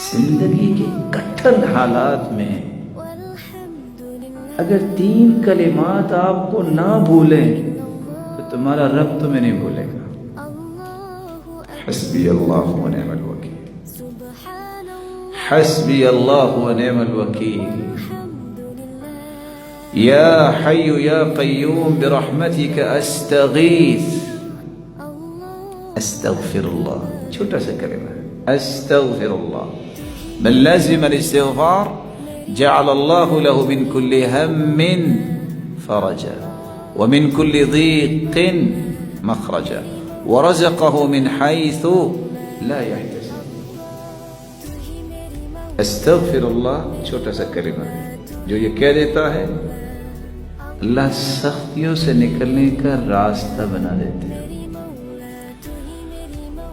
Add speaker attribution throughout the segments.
Speaker 1: زندگی کے کٹھن حالات میں اگر 3 کلمات آپ کو نہ بھولیں تو تمہارا رب تمہیں نہیں بھولے گا۔ حسبی اللہ و نعم الوکیل، حسبی اللہ و نعم الوکیل، یا حی یا قیوم برحمتک استغیث، استغفر اللہ، چھوٹا سا کلمہ ہے، استغفر اللہ۔ من لازم الاستغفار جعل اللہ له من كل هم فرجا ومن كل ضيق مخرجا ورزقه من حيث لا يحتسب۔ استغفر اللہ چھوٹا سا کلمہ ہے جو یہ کہہ دیتا ہے اللہ سختیوں سے نکلنے کا راستہ بنا دیتے ہیں،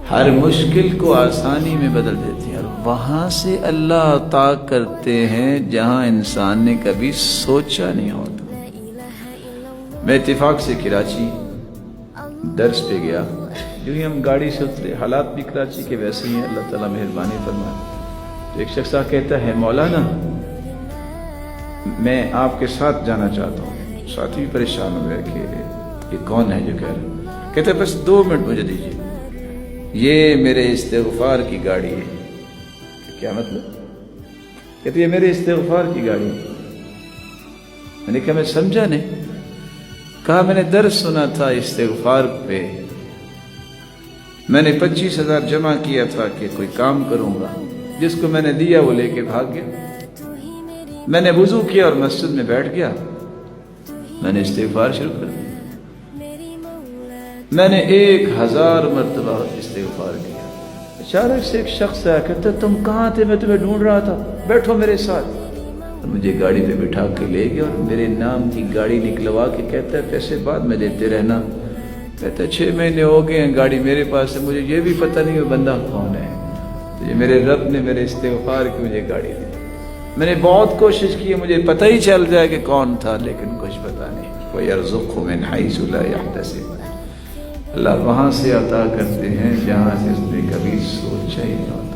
Speaker 1: ہر مشکل کو آسانی میں بدل دیتے ہیں، اور وہاں سے اللہ عطا کرتے ہیں جہاں انسان نے کبھی سوچا نہیں ہوتا۔ میں اتفاق سے کراچی درس پہ گیا، جو ہی ہم گاڑی سے اترے، حالات بھی کراچی کے ویسے ہی ہیں، اللہ تعالیٰ مہربانی فرمائے، تو ایک شخص کہتا ہے مولانا میں آپ کے ساتھ جانا چاہتا ہوں۔ ساتھی پریشان ہو گئے کہ یہ کون ہے جو کہہ رہا، کہتے ہیں بس 2 منٹ مجھے دیجیے، یہ میرے استغفار کی گاڑی ہے۔ کیا مطلب؟ کہتے یہ میرے استغفار کی گاڑی ہے۔ میں نے کہا میں سمجھا نہیں۔ کہا میں نے درس سنا تھا استغفار پہ، میں نے 25,000 جمع کیا تھا کہ کوئی کام کروں گا، جس کو میں نے دیا وہ لے کے بھاگ گیا۔ میں نے وضو کیا اور مسجد میں بیٹھ گیا، میں نے استغفار شروع کر دیا، میں نے 1000 مرتبہ استغفار کیا۔ اچانک سے ایک شخص آیا، کہتا تم کہاں تھے؟ میں تمہیں ڈھونڈ رہا تھا، بیٹھو میرے ساتھ۔ مجھے گاڑی پہ بٹھا کے لے گیا اور میرے نام کی گاڑی نکلوا کے کہتا ہے پیسے بعد میں دیتے رہنا۔ کہتا ہے 6 مہینے ہو گئے ہیں گاڑی میرے پاس ہے، مجھے یہ بھی پتہ نہیں وہ بندہ کون ہے۔ تو یہ میرے رب نے میرے استغفار کی مجھے گاڑی دی۔ میں نے بہت کوشش کی مجھے پتہ ہی چل جائے کہ کون تھا، لیکن کچھ پتہ نہیں۔ وَيَرْزُقْهُ مِنْ حَيْثُ لَا يَحْتَسِبُ، اللہ وہاں سے عطا کرتے ہیں جہاں سے اس نے کبھی سوچا ہی نہ ہوتا۔